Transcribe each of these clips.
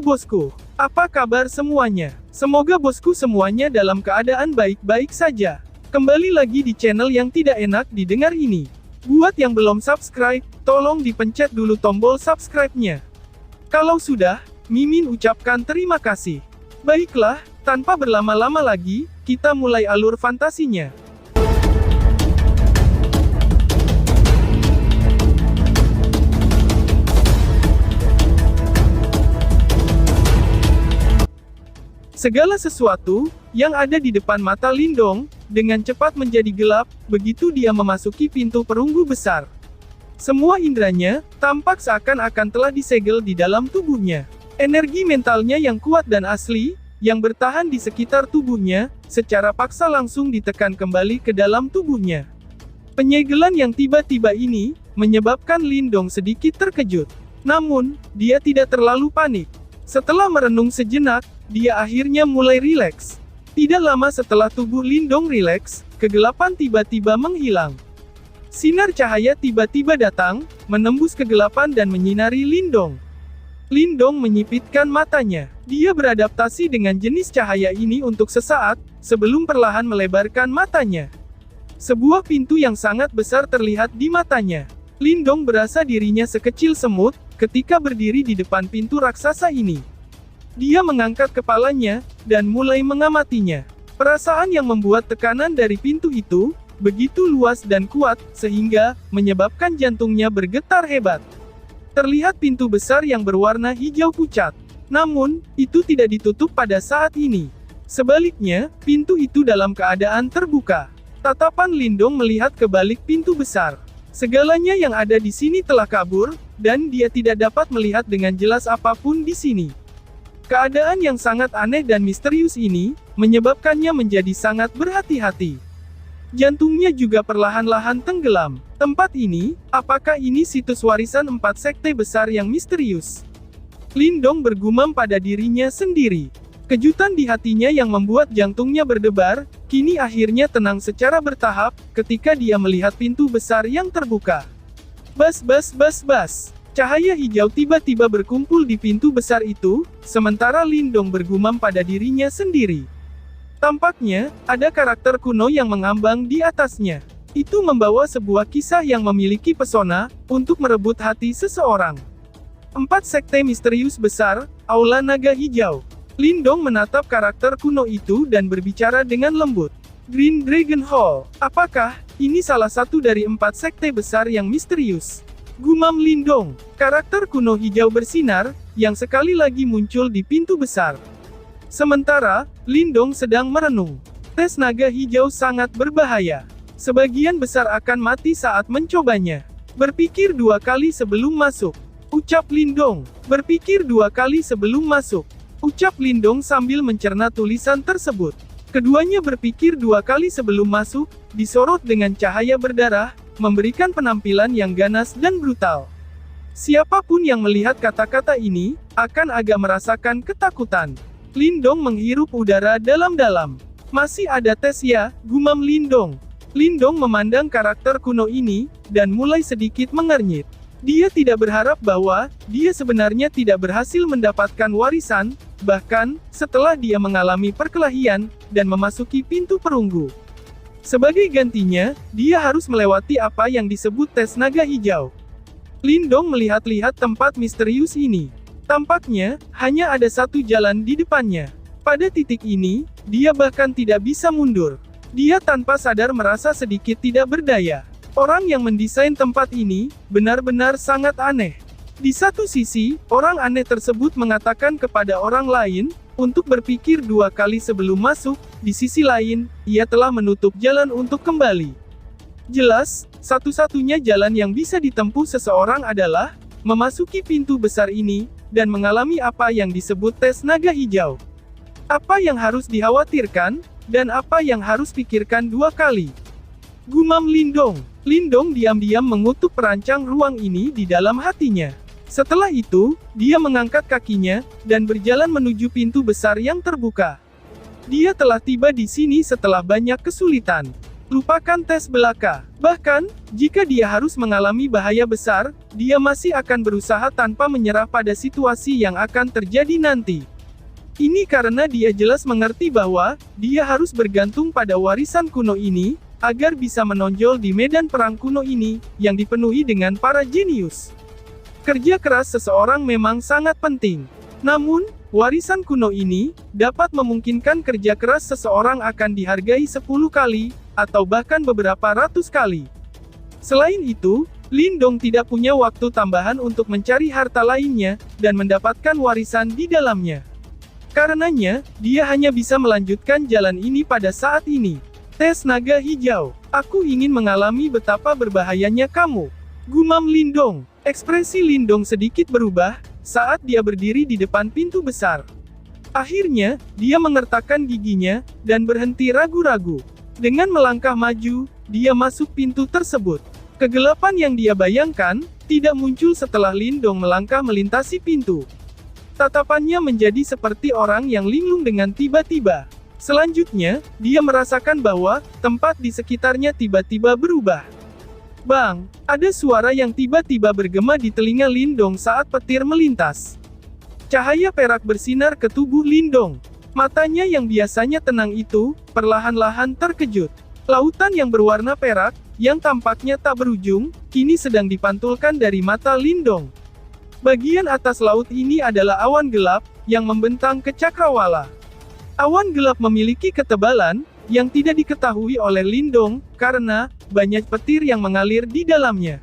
bosku. Apa kabar semuanya? Semoga bosku semuanya dalam keadaan baik-baik saja. Kembali lagi di channel yang tidak enak didengar ini. Buat yang belum subscribe, tolong dipencet dulu tombol subscribe-nya. Kalau sudah, Mimin ucapkan terima kasih. Baiklah, tanpa berlama-lama lagi, kita mulai alur fantasinya. Segala sesuatu yang ada di depan mata Lindong dengan cepat menjadi gelap begitu dia memasuki pintu perunggu besar. Semua indranya tampak seakan-akan telah disegel di dalam tubuhnya. Energi mentalnya yang kuat dan asli, yang bertahan di sekitar tubuhnya, secara paksa langsung ditekan kembali ke dalam tubuhnya. Penyegelan yang tiba-tiba ini menyebabkan Lindong sedikit terkejut. Namun, dia tidak terlalu panik. Setelah merenung sejenak, dia akhirnya mulai rileks. Tidak lama setelah tubuh Lindong rileks, kegelapan tiba-tiba menghilang. Sinar cahaya tiba-tiba datang, menembus kegelapan dan menyinari Lindong. Lindong menyipitkan matanya. Dia beradaptasi dengan jenis cahaya ini untuk sesaat, sebelum perlahan melebarkan matanya. Sebuah pintu yang sangat besar terlihat di matanya. Lindong berasa dirinya sekecil semut, ketika berdiri di depan pintu raksasa ini. Dia mengangkat kepalanya, dan mulai mengamatinya. Perasaan yang membuat tekanan dari pintu itu, begitu luas dan kuat, sehingga, menyebabkan jantungnya bergetar hebat. Terlihat pintu besar yang berwarna hijau pucat. Namun, itu tidak ditutup pada saat ini. Sebaliknya, pintu itu dalam keadaan terbuka. Tatapan Lindong melihat ke balik pintu besar. Segalanya yang ada di sini telah kabur, dan dia tidak dapat melihat dengan jelas apapun di sini. Keadaan yang sangat aneh dan misterius ini, menyebabkannya menjadi sangat berhati-hati. Jantungnya juga perlahan-lahan tenggelam. Tempat ini, apakah ini situs warisan 4 sekte besar yang misterius? Lindong bergumam pada dirinya sendiri. Kejutan di hatinya yang membuat jantungnya berdebar, kini akhirnya tenang secara bertahap, ketika dia melihat pintu besar yang terbuka. Bas. Cahaya hijau tiba-tiba berkumpul di pintu besar itu, sementara Lindong bergumam pada dirinya sendiri. Tampaknya, ada karakter kuno yang mengambang di atasnya. Itu membawa sebuah kisah yang memiliki pesona, untuk merebut hati seseorang. 4 sekte misterius besar, Aula Naga Hijau. Lindong menatap karakter kuno itu dan berbicara dengan lembut. Green Dragon Hall. Apakah ini salah satu dari 4 sekte besar yang misterius? Gumam Lindong. Karakter kuno hijau bersinar, yang sekali lagi muncul di pintu besar. Sementara, Lindong sedang merenung. Tes naga hijau sangat berbahaya. Sebagian besar akan mati saat mencobanya. Berpikir 2 kali sebelum masuk. Ucap Lindong. Berpikir 2 kali sebelum masuk. Ucap Lindong sambil mencerna tulisan tersebut. Keduanya berpikir 2 kali sebelum masuk, disorot dengan cahaya berdarah, memberikan penampilan yang ganas dan brutal. Siapapun yang melihat kata-kata ini, akan agak merasakan ketakutan. Lindong menghirup udara dalam-dalam. Masih ada tes ya, gumam Lindong. Lindong memandang karakter kuno ini, dan mulai sedikit mengernyit. Dia tidak berharap bahwa, dia sebenarnya tidak berhasil mendapatkan warisan, bahkan, setelah dia mengalami perkelahian, dan memasuki pintu perunggu. Sebagai gantinya, dia harus melewati apa yang disebut tes naga hijau. Lindong melihat-lihat tempat misterius ini. Tampaknya, hanya ada satu jalan di depannya. Pada titik ini, dia bahkan tidak bisa mundur. Dia tanpa sadar merasa sedikit tidak berdaya. Orang yang mendesain tempat ini, benar-benar sangat aneh. Di satu sisi, orang aneh tersebut mengatakan kepada orang lain, untuk berpikir 2 kali sebelum masuk, di sisi lain, ia telah menutup jalan untuk kembali. Jelas, satu-satunya jalan yang bisa ditempuh seseorang adalah, memasuki pintu besar ini, dan mengalami apa yang disebut tes naga hijau. Apa yang harus dikhawatirkan, dan apa yang harus pikirkan 2 kali? Gumam Lindong. Lindong diam-diam mengutuk perancang ruang ini di dalam hatinya. Setelah itu, dia mengangkat kakinya, dan berjalan menuju pintu besar yang terbuka. Dia telah tiba di sini setelah banyak kesulitan. Lupakan tes belaka. Bahkan, jika dia harus mengalami bahaya besar, dia masih akan berusaha tanpa menyerah pada situasi yang akan terjadi nanti. Ini karena dia jelas mengerti bahwa, dia harus bergantung pada warisan kuno ini, agar bisa menonjol di medan perang kuno ini, yang dipenuhi dengan para jenius. Kerja keras seseorang memang sangat penting. Namun, warisan kuno ini, dapat memungkinkan kerja keras seseorang akan dihargai 10 kali, atau bahkan beberapa ratus kali. Selain itu, Lindong tidak punya waktu tambahan untuk mencari harta lainnya, dan mendapatkan warisan di dalamnya. Karenanya, dia hanya bisa melanjutkan jalan ini pada saat ini. Tes naga hijau. Aku ingin mengalami betapa berbahayanya kamu. Gumam Lindong. Ekspresi Lindong sedikit berubah, saat dia berdiri di depan pintu besar. Akhirnya, dia mengertakkan giginya, dan berhenti ragu-ragu. Dengan melangkah maju, dia masuk pintu tersebut. Kegelapan yang dia bayangkan, tidak muncul setelah Lindong melangkah melintasi pintu. Tatapannya menjadi seperti orang yang linglung dengan tiba-tiba. Selanjutnya, dia merasakan bahwa, tempat di sekitarnya tiba-tiba berubah. Bang! Ada suara yang tiba-tiba bergema di telinga Lindong saat petir melintas. Cahaya perak bersinar ke tubuh Lindong. Matanya yang biasanya tenang itu, perlahan-lahan terkejut. Lautan yang berwarna perak, yang tampaknya tak berujung, kini sedang dipantulkan dari mata Lindong. Bagian atas laut ini adalah awan gelap, yang membentang ke cakrawala. Awan gelap memiliki ketebalan, yang tidak diketahui oleh Lindong, karena, banyak petir yang mengalir di dalamnya.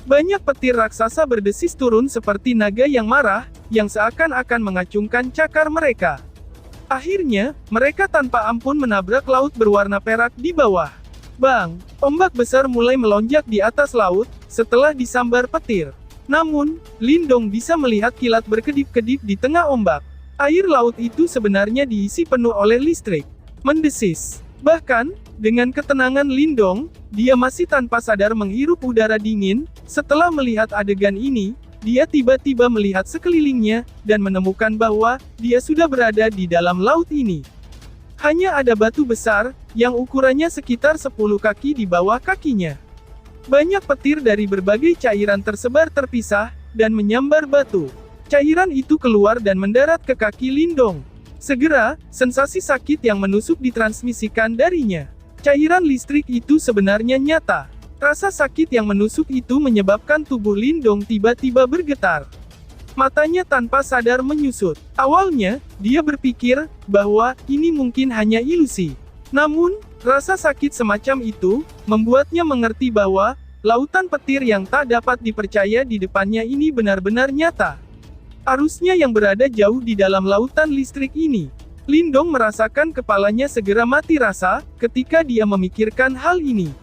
Banyak petir raksasa berdesis turun seperti naga yang marah, yang seakan-akan mengacungkan cakar mereka. Akhirnya, mereka tanpa ampun menabrak laut berwarna perak di bawah. Bang! Ombak besar mulai melonjak di atas laut, setelah disambar petir. Namun, Lindong bisa melihat kilat berkedip-kedip di tengah ombak. Air laut itu sebenarnya diisi penuh oleh listrik. Mendesis. Bahkan, dengan ketenangan Lindong, dia masih tanpa sadar menghirup udara dingin. Setelah melihat adegan ini, dia tiba-tiba melihat sekelilingnya, dan menemukan bahwa, dia sudah berada di dalam laut ini. Hanya ada batu besar, yang ukurannya sekitar 10 kaki di bawah kakinya. Banyak petir dari berbagai cairan tersebar terpisah, dan menyambar batu. Cairan itu keluar dan mendarat ke kaki Lindong. Segera, sensasi sakit yang menusuk ditransmisikan darinya. Cairan listrik itu sebenarnya nyata. Rasa sakit yang menusuk itu menyebabkan tubuh Lindong tiba-tiba bergetar. Matanya tanpa sadar menyusut. Awalnya, dia berpikir bahwa ini mungkin hanya ilusi. Namun, rasa sakit semacam itu membuatnya mengerti bahwa lautan petir yang tak dapat dipercaya di depannya ini benar-benar nyata. Arusnya yang berada jauh di dalam lautan listrik ini. Lindong merasakan kepalanya segera mati rasa ketika dia memikirkan hal ini.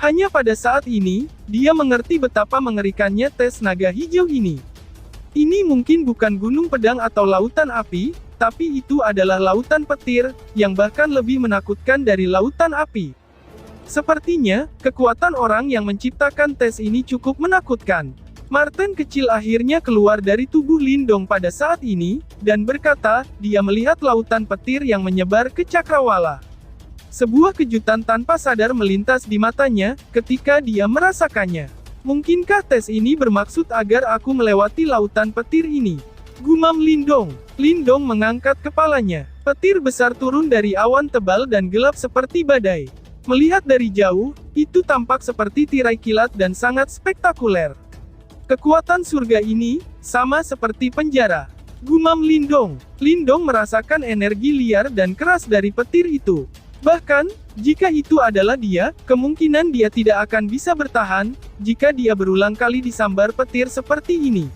Hanya pada saat ini, dia mengerti betapa mengerikannya tes naga hijau ini. Ini mungkin bukan gunung pedang atau lautan api, tapi itu adalah lautan petir, yang bahkan lebih menakutkan dari lautan api. Sepertinya, kekuatan orang yang menciptakan tes ini cukup menakutkan. Marten kecil akhirnya keluar dari tubuh Lindong pada saat ini, dan berkata, dia melihat lautan petir yang menyebar ke cakrawala. Sebuah kejutan tanpa sadar melintas di matanya, ketika dia merasakannya. Mungkinkah tes ini bermaksud agar aku melewati lautan petir ini? Gumam Lindong. Lindong mengangkat kepalanya. Petir besar turun dari awan tebal dan gelap seperti badai. Melihat dari jauh, itu tampak seperti tirai kilat dan sangat spektakuler. Kekuatan surga ini, sama seperti penjara. Gumam Lindong. Lindong merasakan energi liar dan keras dari petir itu. Bahkan, jika itu adalah dia, kemungkinan dia tidak akan bisa bertahan, jika dia berulang kali disambar petir seperti ini.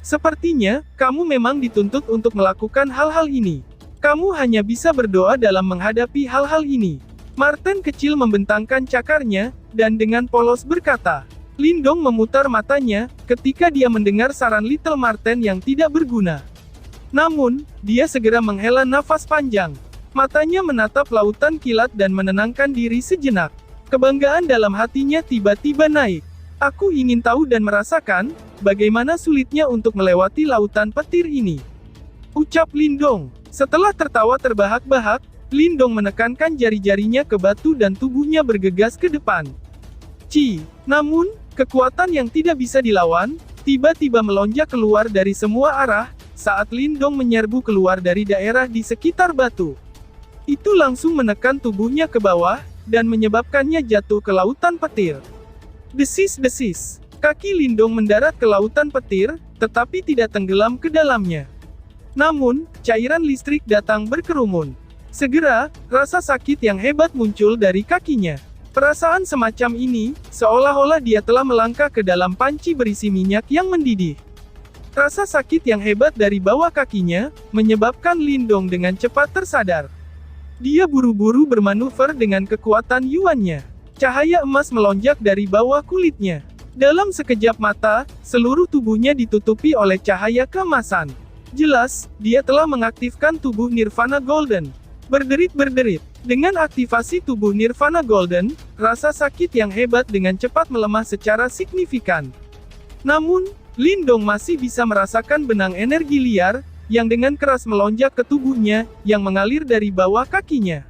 Sepertinya, kamu memang dituntut untuk melakukan hal-hal ini. Kamu hanya bisa berdoa dalam menghadapi hal-hal ini. Marten kecil membentangkan cakarnya, dan dengan polos berkata. Lindong memutar matanya, ketika dia mendengar saran Little Marten yang tidak berguna. Namun, dia segera menghela nafas panjang. Matanya menatap lautan kilat dan menenangkan diri sejenak. Kebanggaan dalam hatinya tiba-tiba naik. Aku ingin tahu dan merasakan, bagaimana sulitnya untuk melewati lautan petir ini. Ucap Lindong. Setelah tertawa terbahak-bahak, Lindong menekankan jari-jarinya ke batu dan tubuhnya bergegas ke depan. Namun, kekuatan yang tidak bisa dilawan, tiba-tiba melonjak keluar dari semua arah, saat Lindong menyerbu keluar dari daerah di sekitar batu. Itu langsung menekan tubuhnya ke bawah, dan menyebabkannya jatuh ke lautan petir. Desis-desis. Kaki Lindong mendarat ke lautan petir, tetapi tidak tenggelam ke dalamnya. Namun, cairan listrik datang berkerumun. Segera, rasa sakit yang hebat muncul dari kakinya. Perasaan semacam ini, seolah-olah dia telah melangkah ke dalam panci berisi minyak yang mendidih. Rasa sakit yang hebat dari bawah kakinya, menyebabkan Lindong dengan cepat tersadar. Dia buru-buru bermanuver dengan kekuatan yuannya. Cahaya emas melonjak dari bawah kulitnya. Dalam sekejap mata, seluruh tubuhnya ditutupi oleh cahaya keemasan. Jelas, dia telah mengaktifkan tubuh Nirvana Golden. Berderit-berderit. Dengan aktivasi tubuh Nirvana Golden, rasa sakit yang hebat dengan cepat melemah secara signifikan. Namun, Lindong masih bisa merasakan benang energi liar, yang dengan keras melonjak ke tubuhnya, yang mengalir dari bawah kakinya.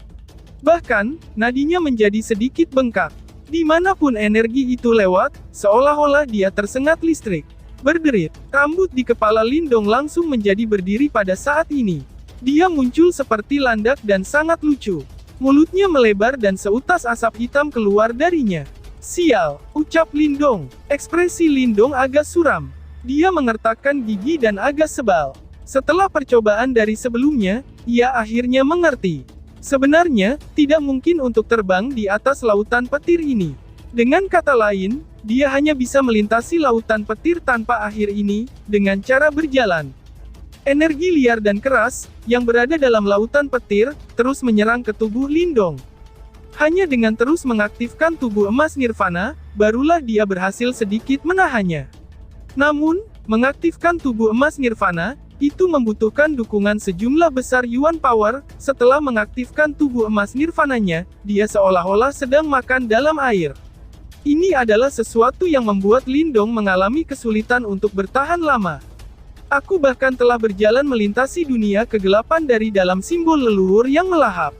Bahkan, nadinya menjadi sedikit bengkak. Dimanapun energi itu lewat, seolah-olah dia tersengat listrik. Berderit, rambut di kepala Lindong langsung menjadi berdiri pada saat ini. Dia muncul seperti landak dan sangat lucu. Mulutnya melebar dan seutas asap hitam keluar darinya. Sial, ucap Lindong. Ekspresi Lindong agak suram. Dia mengertakkan gigi dan agak sebal. Setelah percobaan dari sebelumnya, ia akhirnya mengerti. Sebenarnya, tidak mungkin untuk terbang di atas lautan petir ini. Dengan kata lain, dia hanya bisa melintasi lautan petir tanpa akhir ini, dengan cara berjalan. Energi liar dan keras, yang berada dalam lautan petir, terus menyerang ke tubuh Lindong. Hanya dengan terus mengaktifkan tubuh emas Nirvana, barulah dia berhasil sedikit menahannya. Namun, mengaktifkan tubuh emas Nirvana, itu membutuhkan dukungan sejumlah besar Yuan Power. Setelah mengaktifkan tubuh emas Nirvananya, dia seolah-olah sedang makan dalam air. Ini adalah sesuatu yang membuat Lindong mengalami kesulitan untuk bertahan lama. Aku bahkan telah berjalan melintasi dunia kegelapan dari dalam simbol leluhur yang melahap.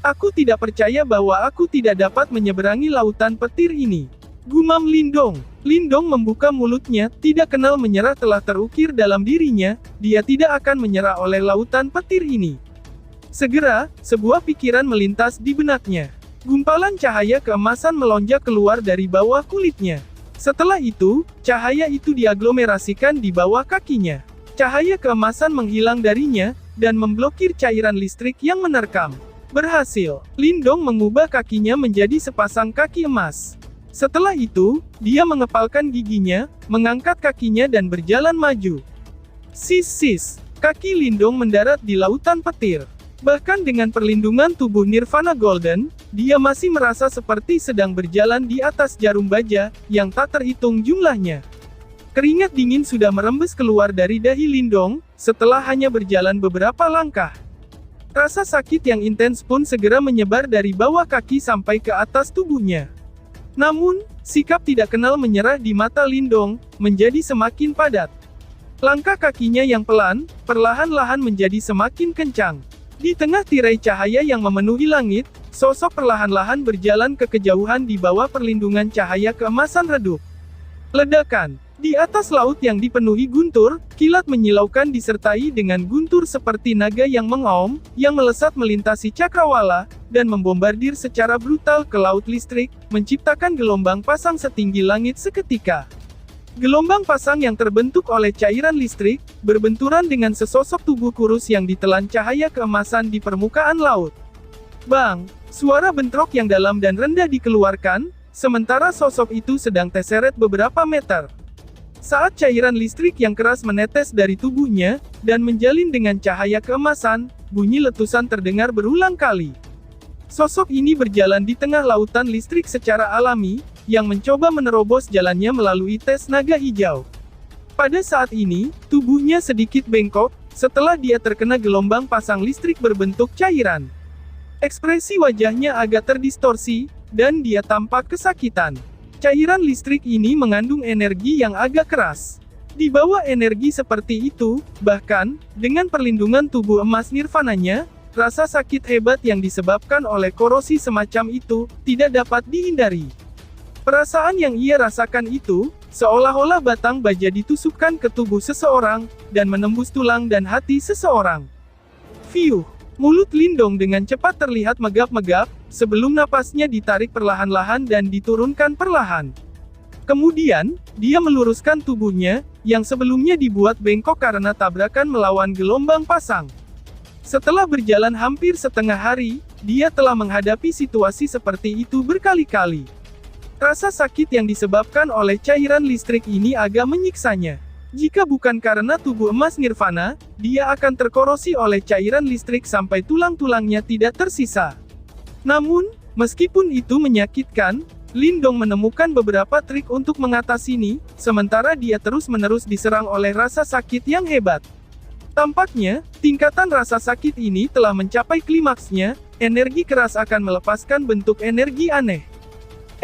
Aku tidak percaya bahwa aku tidak dapat menyeberangi lautan petir ini. Gumam Lindong. Lindong membuka mulutnya, tidak kenal menyerah telah terukir dalam dirinya, dia tidak akan menyerah oleh lautan petir ini. Segera, sebuah pikiran melintas di benaknya. Gumpalan cahaya keemasan melonjak keluar dari bawah kulitnya. Setelah itu, cahaya itu diaglomerasikan di bawah kakinya. Cahaya keemasan menghilang darinya, dan memblokir cairan listrik yang menerkam. Berhasil, Lindong mengubah kakinya menjadi sepasang kaki emas. Setelah itu, dia mengepalkan giginya, mengangkat kakinya dan berjalan maju. Sis, kaki Lindong mendarat di lautan petir. Bahkan dengan perlindungan tubuh Nirvana Golden, dia masih merasa seperti sedang berjalan di atas jarum baja, yang tak terhitung jumlahnya. Keringat dingin sudah merembes keluar dari dahi Lindong, setelah hanya berjalan beberapa langkah. Rasa sakit yang intens pun segera menyebar dari bawah kaki sampai ke atas tubuhnya. Namun, sikap tidak kenal menyerah di mata Lindong, menjadi semakin padat. Langkah kakinya yang pelan, perlahan-lahan menjadi semakin kencang. Di tengah tirai cahaya yang memenuhi langit, sosok perlahan-lahan berjalan ke kejauhan di bawah perlindungan cahaya keemasan redup. Ledakan. Di atas laut yang dipenuhi guntur, kilat menyilaukan disertai dengan guntur seperti naga yang mengaum, yang melesat melintasi cakrawala, dan membombardir secara brutal ke laut listrik, menciptakan gelombang pasang setinggi langit seketika. Gelombang pasang yang terbentuk oleh cairan listrik, berbenturan dengan sesosok tubuh kurus yang ditelan cahaya keemasan di permukaan laut. Bang! Suara bentrok yang dalam dan rendah dikeluarkan, sementara sosok itu sedang terseret beberapa meter. Saat cairan listrik yang keras menetes dari tubuhnya, dan menjalin dengan cahaya keemasan, bunyi letusan terdengar berulang kali. Sosok ini berjalan di tengah lautan listrik secara alami, yang mencoba menerobos jalannya melalui tes naga hijau. Pada saat ini, tubuhnya sedikit bengkok, setelah dia terkena gelombang pasang listrik berbentuk cairan. Ekspresi wajahnya agak terdistorsi, dan dia tampak kesakitan. Cairan listrik ini mengandung energi yang agak keras. Di bawah energi seperti itu, bahkan, dengan perlindungan tubuh emas nirvananya, rasa sakit hebat yang disebabkan oleh korosi semacam itu, tidak dapat dihindari. Perasaan yang ia rasakan itu, seolah-olah batang baja ditusukkan ke tubuh seseorang, dan menembus tulang dan hati seseorang. Fiuh! Mulut Lindong dengan cepat terlihat megap-megap, sebelum napasnya ditarik perlahan-lahan dan diturunkan perlahan. Kemudian, dia meluruskan tubuhnya, yang sebelumnya dibuat bengkok karena tabrakan melawan gelombang pasang. Setelah berjalan hampir setengah hari, dia telah menghadapi situasi seperti itu berkali-kali. Rasa sakit yang disebabkan oleh cairan listrik ini agak menyiksanya. Jika bukan karena tubuh emas nirvana, dia akan terkorosi oleh cairan listrik sampai tulang-tulangnya tidak tersisa. Namun, meskipun itu menyakitkan, Lindong menemukan beberapa trik untuk mengatasinya, sementara dia terus-menerus diserang oleh rasa sakit yang hebat. Tampaknya, tingkatan rasa sakit ini telah mencapai klimaksnya, energi keras akan melepaskan bentuk energi aneh.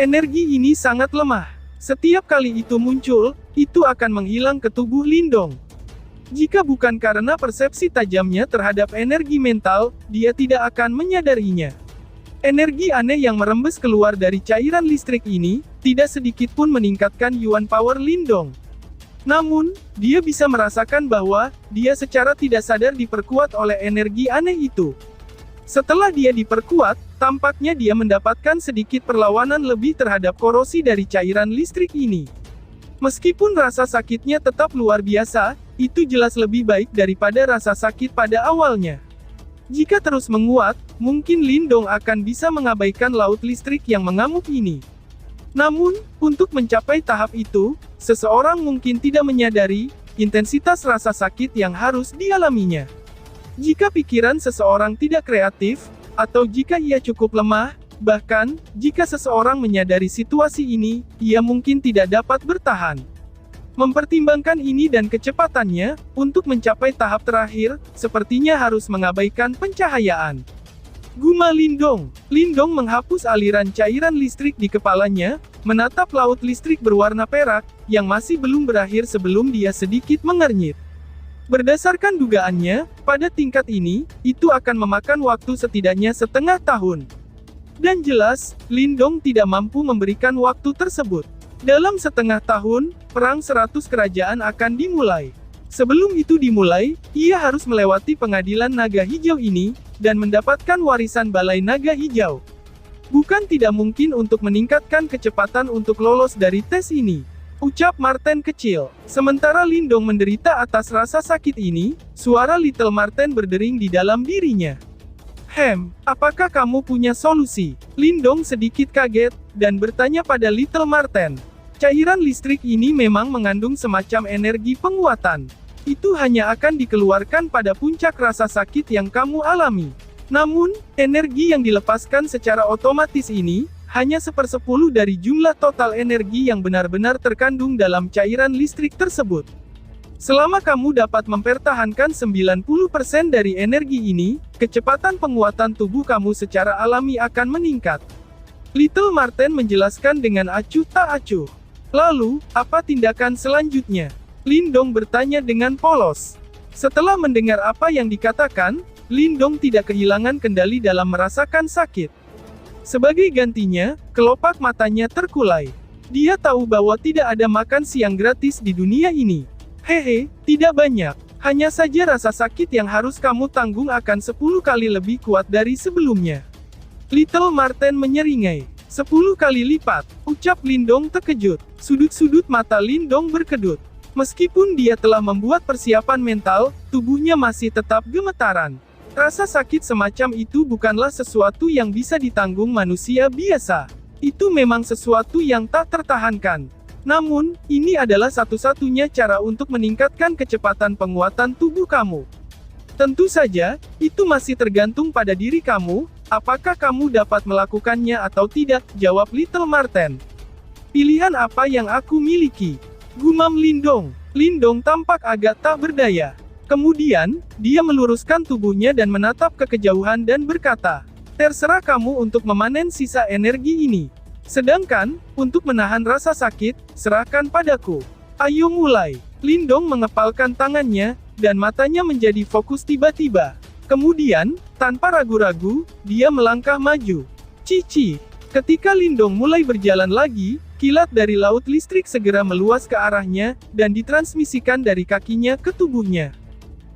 Energi ini sangat lemah. Setiap kali itu muncul, itu akan menghilang ke tubuh Lindong. Jika bukan karena persepsi tajamnya terhadap energi mental, dia tidak akan menyadarinya. Energi aneh yang merembes keluar dari cairan listrik ini, tidak sedikit pun meningkatkan Yuan Power Lindong. Namun, dia bisa merasakan bahwa, dia secara tidak sadar diperkuat oleh energi aneh itu. Setelah dia diperkuat, tampaknya dia mendapatkan sedikit perlawanan lebih terhadap korosi dari cairan listrik ini. Meskipun rasa sakitnya tetap luar biasa, itu jelas lebih baik daripada rasa sakit pada awalnya. Jika terus menguat, mungkin Lindong akan bisa mengabaikan laut listrik yang mengamuk ini. Namun, untuk mencapai tahap itu, seseorang mungkin tidak menyadari intensitas rasa sakit yang harus dialaminya. Jika pikiran seseorang tidak kreatif, atau jika ia cukup lemah, bahkan, jika seseorang menyadari situasi ini, ia mungkin tidak dapat bertahan. Mempertimbangkan ini dan kecepatannya, untuk mencapai tahap terakhir, sepertinya harus mengabaikan pencahayaan. Guma Lindong. Lindong menghapus aliran cairan listrik di kepalanya, menatap laut listrik berwarna perak, yang masih belum berakhir sebelum dia sedikit mengernyit. Berdasarkan dugaannya, pada tingkat ini, itu akan memakan waktu setidaknya setengah tahun. Dan jelas, Lindong tidak mampu memberikan waktu tersebut. Dalam setengah tahun, Perang 100 Kerajaan akan dimulai. Sebelum itu dimulai, ia harus melewati pengadilan naga hijau ini, dan mendapatkan warisan balai naga hijau. Bukan tidak mungkin untuk meningkatkan kecepatan untuk lolos dari tes ini. Ucap Marten kecil. Sementara Lindong menderita atas rasa sakit ini, suara Little Marten berdering di dalam dirinya. Apakah kamu punya solusi? Lindong sedikit kaget, dan bertanya pada Little Marten. Cairan listrik ini memang mengandung semacam energi penguatan. Itu hanya akan dikeluarkan pada puncak rasa sakit yang kamu alami. Namun, energi yang dilepaskan secara otomatis ini, hanya 1/10 dari jumlah total energi yang benar-benar terkandung dalam cairan listrik tersebut. Selama kamu dapat mempertahankan 90% dari energi ini, kecepatan penguatan tubuh kamu secara alami akan meningkat. Little Marten menjelaskan dengan acuh tak acuh. Lalu, apa tindakan selanjutnya? Lindong bertanya dengan polos. Setelah mendengar apa yang dikatakan, Lindong tidak kehilangan kendali dalam merasakan sakit. Sebagai gantinya, kelopak matanya terkulai. Dia tahu bahwa tidak ada makan siang gratis di dunia ini. Tidak banyak. Hanya saja rasa sakit yang harus kamu tanggung akan 10 kali lebih kuat dari sebelumnya. Little Marten menyeringai. 10 kali lipat, ucap Lindong terkejut. Sudut-sudut mata Lindong berkedut. Meskipun dia telah membuat persiapan mental, tubuhnya masih tetap gemetaran. Rasa sakit semacam itu bukanlah sesuatu yang bisa ditanggung manusia biasa. Itu memang sesuatu yang tak tertahankan. Namun, ini adalah satu-satunya cara untuk meningkatkan kecepatan penguatan tubuh kamu. Tentu saja, itu masih tergantung pada diri kamu, apakah kamu dapat melakukannya atau tidak, jawab Little Marten. Pilihan apa yang aku miliki? Gumam Lindong. Lindong tampak agak tak berdaya. Kemudian, dia meluruskan tubuhnya dan menatap ke kejauhan dan berkata, terserah kamu untuk memanen sisa energi ini. Sedangkan, untuk menahan rasa sakit, serahkan padaku. Ayo mulai. Lindong mengepalkan tangannya, dan matanya menjadi fokus tiba-tiba. Kemudian, Tanpa ragu-ragu, dia melangkah maju. Cici. Ketika Lindong mulai berjalan lagi, kilat dari laut listrik segera meluas ke arahnya, dan ditransmisikan dari kakinya ke tubuhnya.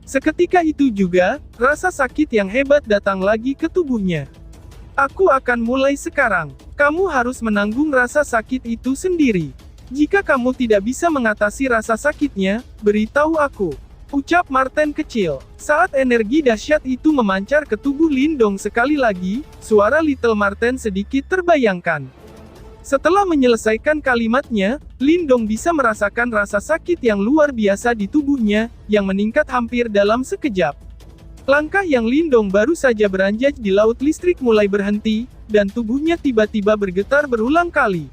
Seketika itu juga, rasa sakit yang hebat datang lagi ke tubuhnya. Aku akan mulai sekarang. Kamu harus menanggung rasa sakit itu sendiri. Jika kamu tidak bisa mengatasi rasa sakitnya, beritahu aku. Ucap Marten kecil. Saat energi dahsyat itu memancar ke tubuh Lindong sekali lagi, suara Little Marten sedikit terbayangkan. Setelah menyelesaikan kalimatnya, Lindong bisa merasakan rasa sakit yang luar biasa di tubuhnya, yang meningkat hampir dalam sekejap. Langkah yang Lindong baru saja beranjak di laut listrik mulai berhenti, dan tubuhnya tiba-tiba bergetar berulang kali.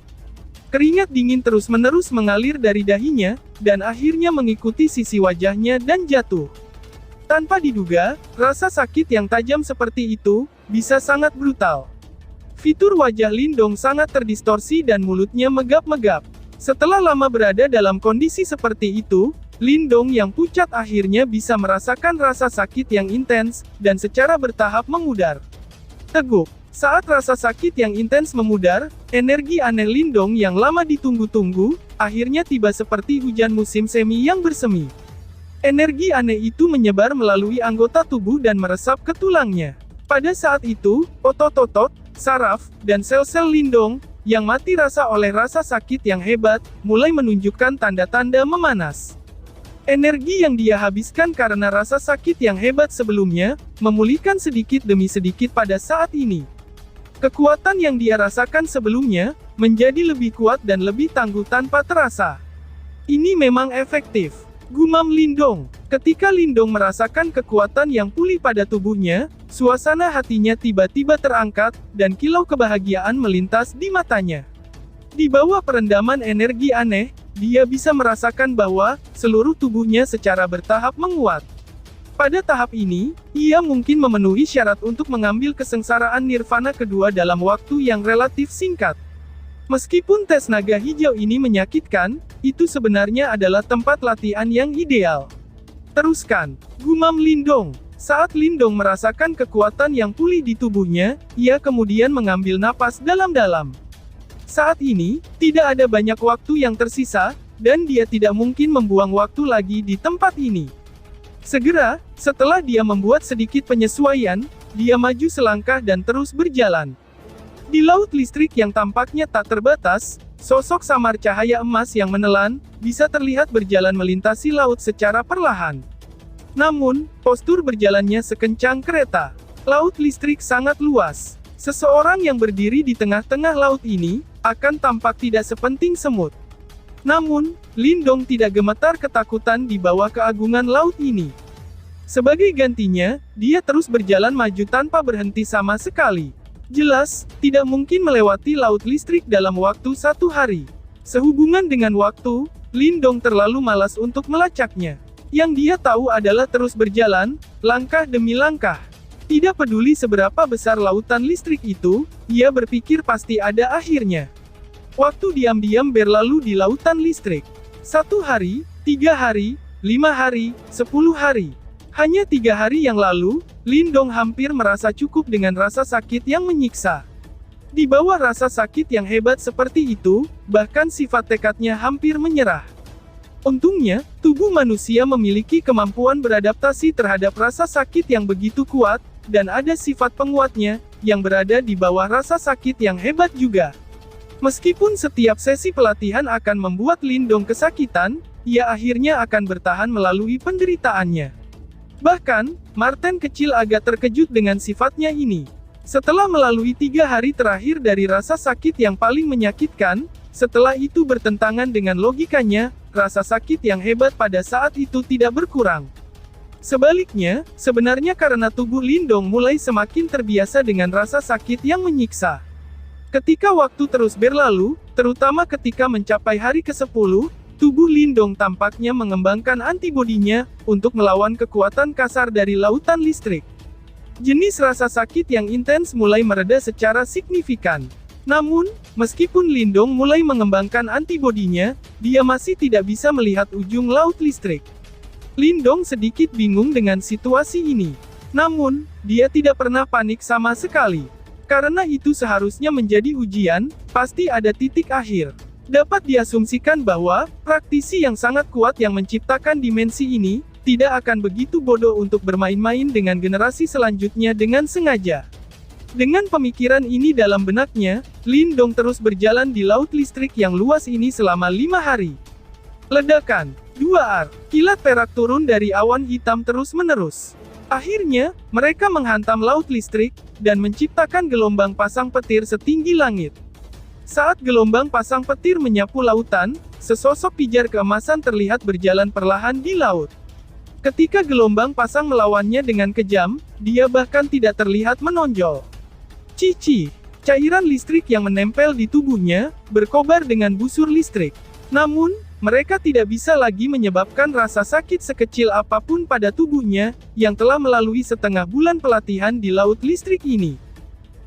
Keringat dingin terus-menerus mengalir dari dahinya, dan akhirnya mengikuti sisi wajahnya dan jatuh. Tanpa diduga, rasa sakit yang tajam seperti itu, bisa sangat brutal. Fitur wajah Lindong sangat terdistorsi dan mulutnya megap-megap. Setelah lama berada dalam kondisi seperti itu, Lindong yang pucat akhirnya bisa merasakan rasa sakit yang intens, dan secara bertahap memudar. Teguk. Saat rasa sakit yang intens memudar, energi aneh Lindong yang lama ditunggu-tunggu, akhirnya tiba seperti hujan musim semi yang bersemi. Energi aneh itu menyebar melalui anggota tubuh dan meresap ke tulangnya. Pada saat itu, otot-otot, saraf, dan sel-sel Lindong, yang mati rasa oleh rasa sakit yang hebat, mulai menunjukkan tanda-tanda memanas. Energi yang dia habiskan karena rasa sakit yang hebat sebelumnya, memulihkan sedikit demi sedikit pada saat ini. Kekuatan yang dia rasakan sebelumnya, menjadi lebih kuat dan lebih tangguh tanpa terasa. Ini memang efektif, gumam Lindong. Ketika Lindong merasakan kekuatan yang pulih pada tubuhnya, suasana hatinya tiba-tiba terangkat, dan kilau kebahagiaan melintas di matanya. Di bawah perendaman energi aneh, dia bisa merasakan bahwa seluruh tubuhnya secara bertahap menguat. Pada tahap ini, ia mungkin memenuhi syarat untuk mengambil kesengsaraan nirvana kedua dalam waktu yang relatif singkat. Meskipun tes naga hijau ini menyakitkan, itu sebenarnya adalah tempat latihan yang ideal. Teruskan, gumam Lindong. Saat Lindong merasakan kekuatan yang pulih di tubuhnya, ia kemudian mengambil napas dalam-dalam. Saat ini, tidak ada banyak waktu yang tersisa, dan dia tidak mungkin membuang waktu lagi di tempat ini. Segera, setelah dia membuat sedikit penyesuaian, dia maju selangkah dan terus berjalan. Di laut listrik yang tampaknya tak terbatas, sosok samar cahaya emas yang menelan, bisa terlihat berjalan melintasi laut secara perlahan. Namun, postur berjalannya sekencang kereta. Laut listrik sangat luas. Seseorang yang berdiri di tengah-tengah laut ini, akan tampak tidak sepenting semut. Namun, Lindong tidak gemetar ketakutan di bawah keagungan laut ini. Sebagai gantinya, dia terus berjalan maju tanpa berhenti sama sekali. Jelas, tidak mungkin melewati laut listrik dalam waktu 1 hari. Sehubungan dengan waktu, Lindong terlalu malas untuk melacaknya. Yang dia tahu adalah terus berjalan, langkah demi langkah. Tidak peduli seberapa besar lautan listrik itu, ia berpikir pasti ada akhirnya. Waktu diam-diam berlalu di lautan listrik. 1 hari, 3 hari, 5 hari, 10 hari. Hanya 3 hari yang lalu, Lindong hampir merasa cukup dengan rasa sakit yang menyiksa. Di bawah rasa sakit yang hebat seperti itu, bahkan sifat tekadnya hampir menyerah. Untungnya, tubuh manusia memiliki kemampuan beradaptasi terhadap rasa sakit yang begitu kuat, dan ada sifat penguatnya, yang berada di bawah rasa sakit yang hebat juga. Meskipun setiap sesi pelatihan akan membuat Lindong kesakitan, ia akhirnya akan bertahan melalui penderitaannya. Bahkan, Marten kecil agak terkejut dengan sifatnya ini. Setelah melalui 3 hari terakhir dari rasa sakit yang paling menyakitkan, setelah itu bertentangan dengan logikanya, rasa sakit yang hebat pada saat itu tidak berkurang. Sebaliknya, sebenarnya karena tubuh Lindong mulai semakin terbiasa dengan rasa sakit yang menyiksa. Ketika waktu terus berlalu, terutama ketika mencapai hari ke-10, tubuh Lindong tampaknya mengembangkan antibodinya, untuk melawan kekuatan kasar dari lautan listrik. Jenis rasa sakit yang intens mulai mereda secara signifikan. Namun, meskipun Lindong mulai mengembangkan antibodinya, dia masih tidak bisa melihat ujung laut listrik. Lindong sedikit bingung dengan situasi ini. Namun, dia tidak pernah panik sama sekali. Karena itu seharusnya menjadi ujian, pasti ada titik akhir. Dapat diasumsikan bahwa, praktisi yang sangat kuat yang menciptakan dimensi ini, tidak akan begitu bodoh untuk bermain-main dengan generasi selanjutnya dengan sengaja. Dengan pemikiran ini dalam benaknya, Lindong terus berjalan di laut listrik yang luas ini selama 5 hari. Ledakan. 2R. Kilat perak turun dari awan hitam terus-menerus. Akhirnya, mereka menghantam laut listrik, dan menciptakan gelombang pasang petir setinggi langit. Saat gelombang pasang petir menyapu lautan, sesosok pijar keemasan terlihat berjalan perlahan di laut. Ketika gelombang pasang melawannya dengan kejam, dia bahkan tidak terlihat menonjol. Cici, cairan listrik yang menempel di tubuhnya, berkobar dengan busur listrik. Namun, mereka tidak bisa lagi menyebabkan rasa sakit sekecil apapun pada tubuhnya, yang telah melalui setengah bulan pelatihan di laut listrik ini.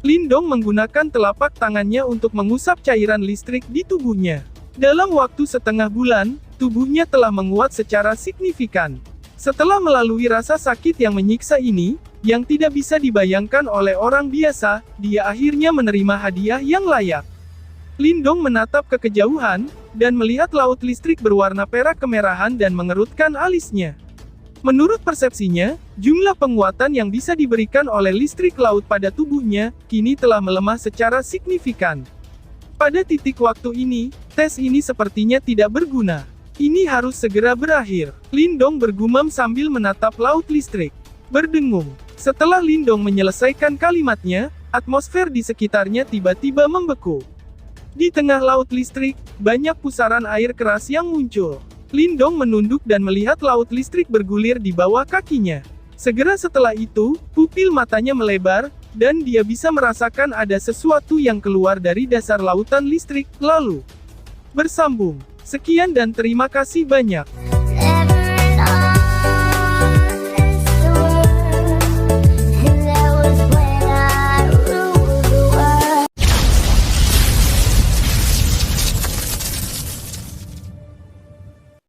Lindong menggunakan telapak tangannya untuk mengusap cairan listrik di tubuhnya. Dalam waktu setengah bulan, tubuhnya telah menguat secara signifikan. Setelah melalui rasa sakit yang menyiksa ini, yang tidak bisa dibayangkan oleh orang biasa, dia akhirnya menerima hadiah yang layak. Lindong menatap ke kejauhan, dan melihat laut listrik berwarna perak kemerahan dan mengerutkan alisnya. Menurut persepsinya, jumlah penguatan yang bisa diberikan oleh listrik laut pada tubuhnya, kini telah melemah secara signifikan. Pada titik waktu ini, tes ini sepertinya tidak berguna. Ini harus segera berakhir. Lindong bergumam sambil menatap laut listrik. Berdengung. Setelah Lindong menyelesaikan kalimatnya, atmosfer di sekitarnya tiba-tiba membeku. Di tengah laut listrik, banyak pusaran air keras yang muncul. Lindong menunduk dan melihat laut listrik bergulir di bawah kakinya. Segera setelah itu, pupil matanya melebar, dan dia bisa merasakan ada sesuatu yang keluar dari dasar lautan listrik, lalu bersambung. Sekian dan terima kasih banyak.